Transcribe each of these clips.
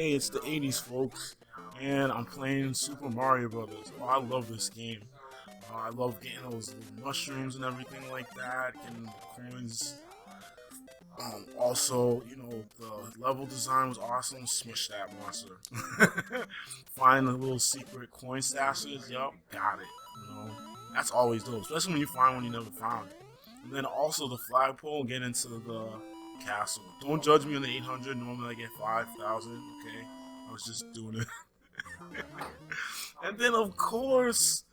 Hey, it's the 80s, folks, and I'm playing Super Mario Brothers. Oh, I love this game. I love getting those little mushrooms and everything like that, getting the coins. Also, the level design was awesome. Smush that monster. Find the little secret coin stashes. Yup, got it. That's always dope, especially when you find one you never found. And then also the flagpole, get into the castle. Don't judge me on the 800. Normally I get 5,000. Okay, I was just doing it. And then of course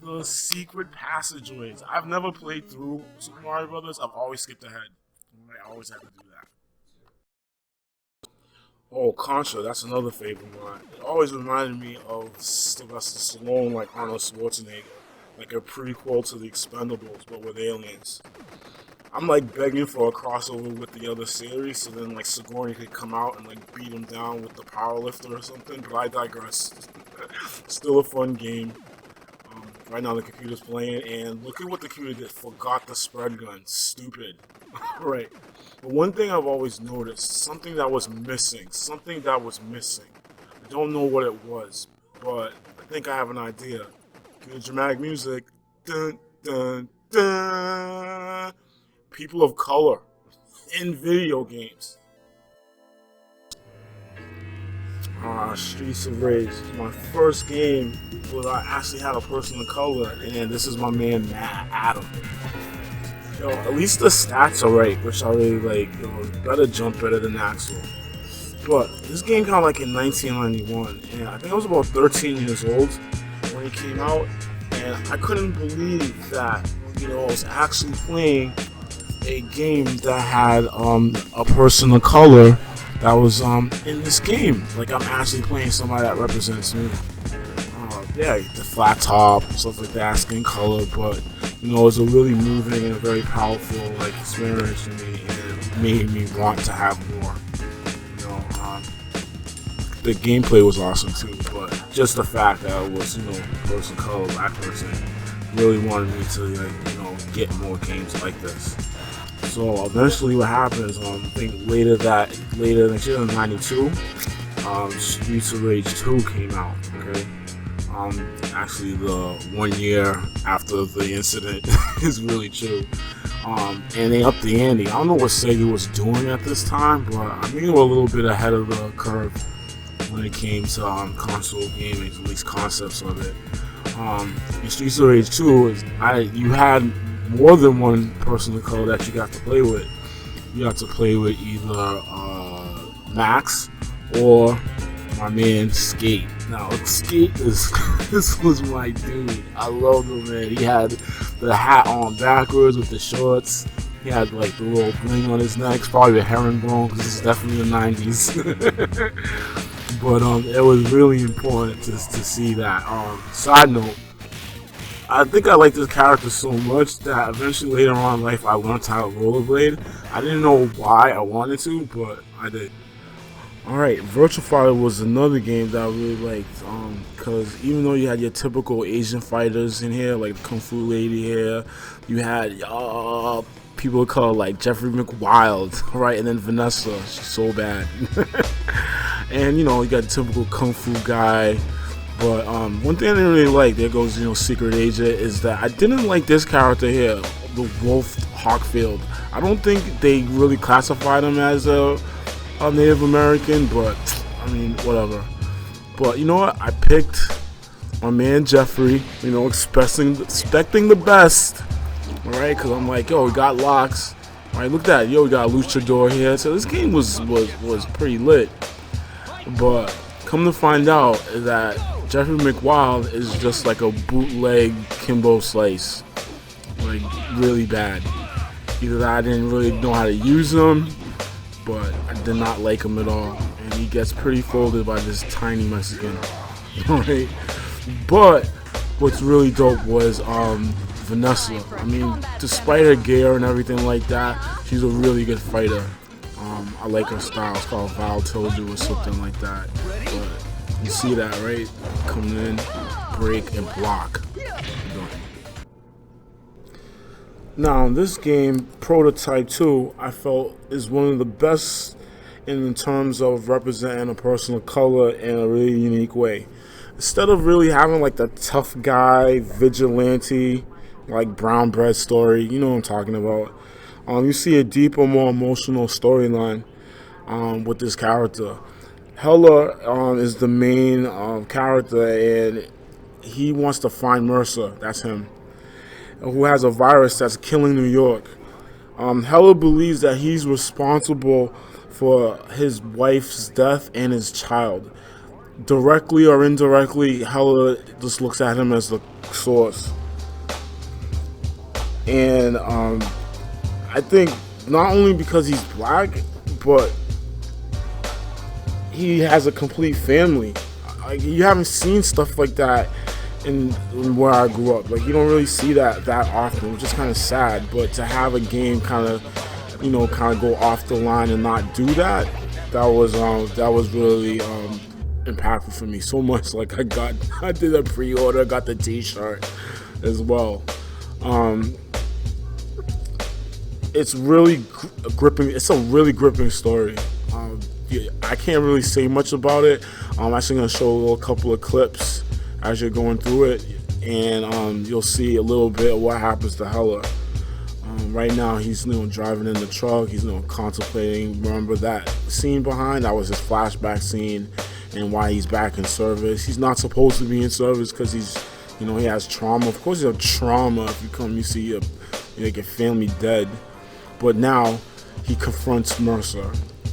the secret passageways. I've never played through Super Mario Brothers. I've always skipped ahead. I always have to do that. Oh, Contra, that's another favorite of mine. It always reminded me of Sylvester Stallone, like Arnold Schwarzenegger, like a prequel to the Expendables, but with aliens. I'm like begging for a crossover with the other series, so then like Sigourney could come out and like beat him down with the power lifter or something. But I digress. Still a fun game. Right now the computer's playing, and look at what the computer did. Forgot the spread gun. Stupid. Right. But one thing I've always noticed, something that was missing. I don't know what it was, but I think I have an idea. Cue the dramatic music. Dun dun dun. People of color in video games. Streets of Rage. My first game where I actually had a person of color, and this is my man Matt Adam. Yo, at least the stats are right, which I really like. Better jump better than Axel. But this game came out like in 1991, and I think I was about 13 years old when it came out, and I couldn't believe that I was actually playing a game that had a person of color that was in this game. Like I'm actually playing somebody that represents me. Yeah, the flat top, stuff like that, skin color, but it's a really moving and a very powerful like experience for me, and it made me want to have more. The gameplay was awesome too, but just the fact that it was person of color, black person, really wanted me to get more games like this. So eventually, what happens? I think later next year in '92, Streets of Rage 2 came out. Okay, actually the 1 year after the incident is really true. And they upped the ante. I don't know what Sega was doing at this time, but I think they were a little bit ahead of the curve when it came to console gaming, at least concepts of it. In Streets of Rage 2, you had more than one person of color that you got to play with. You got to play with either Max or my man Skate. Now Skate this was my dude. I loved him, man. He had the hat on backwards with the shorts. He had like the little bling on his neck. It's probably a herringbone because this is definitely the 90s. But it was really important to see that. Side note, I think I liked this character so much that eventually later on in life I learned how to rollerblade. I didn't know why I wanted to, but I did. Alright, Virtua Fighter was another game that I really liked, because even though you had your typical Asian fighters in here, like the Kung Fu Lady here, you had people of color like Jeffrey McWild, right, and then Vanessa, she's so bad. And you got the typical Kung Fu guy. But one thing I didn't really like, there goes Secret Agent, is that I didn't like this character here, the Wolf Hawkfield. I don't think they really classified him as a Native American, but I mean whatever. But you know what? I picked my man Jeffrey. Expecting the best. All right, because I'm like, yo, we got locks. All right, look at that. Yo, we got a luchador here. So this game was pretty lit. But come to find out that Jeffrey McWild is just like a bootleg Kimbo Slice. Like, really bad. Either that I didn't really know how to use him, but I did not like him at all. And he gets pretty folded by this tiny Mexican. Alright? But what's really dope was Vanessa. I mean, despite her gear and everything like that, she's a really good fighter. I like her style. It's called Val Tildu or something like that. But you see that, right? Coming in, break, and block. Now, this game, Prototype 2, I felt is one of the best, in terms of representing a person of color in a really unique way. Instead of really having like the tough guy vigilante, like brown bread story, you know what I'm talking about. You see a deeper, more emotional storyline with this character. Hella is the main character, and he wants to find Mercer. That's him, who has a virus that's killing New York. Hella believes that he's responsible for his wife's death and his child. Directly or indirectly, Hella just looks at him as the source. And I think not only because he's black, but he has a complete family. Like, you haven't seen stuff like that in where I grew up. Like, you don't really see that often, which is kind of sad. But to have a game kind of go off the line and not do that, that was really impactful for me. So much, like, I did a pre-order, got the T-shirt as well. It's really gripping. It's a really gripping story. I can't really say much about it. I'm actually going to show a couple of clips as you're going through it, and you'll see a little bit of what happens to Hella. Right now, he's driving in the truck. He's contemplating. Remember that scene behind? That was his flashback scene, and why he's back in service. He's not supposed to be in service because he has trauma. Of course, you have trauma if you see your family dead. But now he confronts Mercer.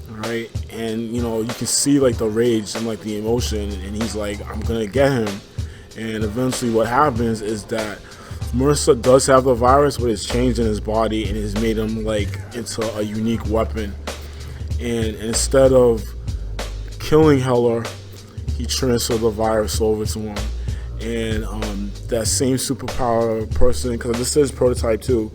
Right, and you can see like the rage and like the emotion, and he's like, I'm gonna get him. And eventually what happens is that Mercer does have the virus, but it's changed in his body and it's made him like into a unique weapon. And instead of killing Heller, he transferred the virus over to him. And that same superpower person, because this is prototype 2,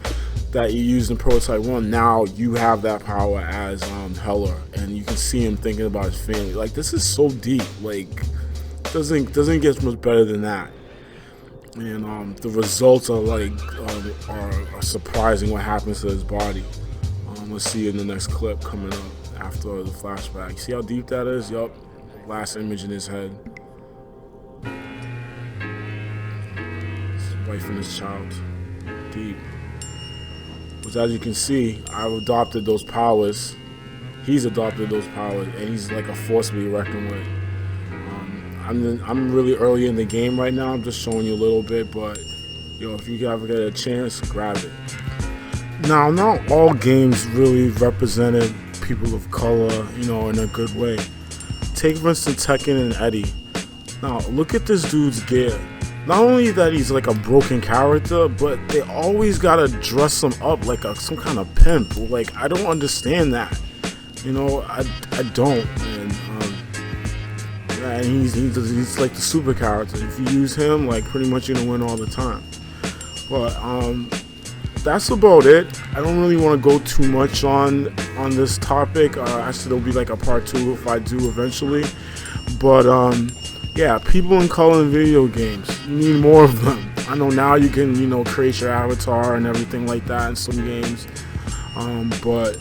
that you used in prototype 1, now you have that power as Heller, and you can see him thinking about his family. Like, this is so deep. Like, doesn't get much better than that. And the results are like are surprising. What happens to his body? Let's see in the next clip coming up after the flashback. See how deep that is? Yup. Last image in his head. His wife and his child. Deep. But as you can see, I've adopted those powers. He's adopted those powers, and he's like a force to be reckoned with. I'm really early in the game right now. I'm just showing you a little bit, but if you ever get a chance, grab it. Now, not all games really represented people of color, in a good way. Take for instance Tekken and Eddie. Now, look at this dude's gear. Not only that he's like a broken character, but they always gotta dress him up like some kind of pimp. Like, I don't understand that. I don't. And he's like the super character. If you use him, like, pretty much you're gonna win all the time. But that's about it. I don't really want to go too much on this topic. Actually, there'll be like a part 2 if I do eventually. But yeah, people in color in video games, you need more of them. I know now you can create your avatar and everything like that in some games. But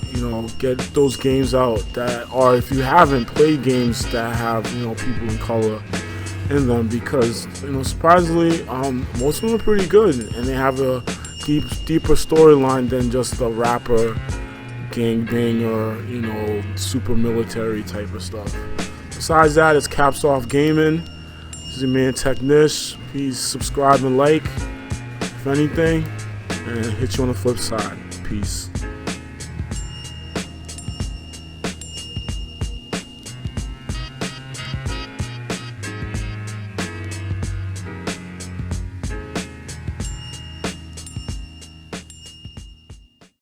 get those games out that are, if you haven't played games that have people in color in them, because surprisingly most of them are pretty good, and they have a deeper storyline than just the rapper gangbanger super military type of stuff. Besides that, it's Cappsoffgaming. This is your man Tecnish. Please subscribe and like if anything, and hit you on the flip side. Peace.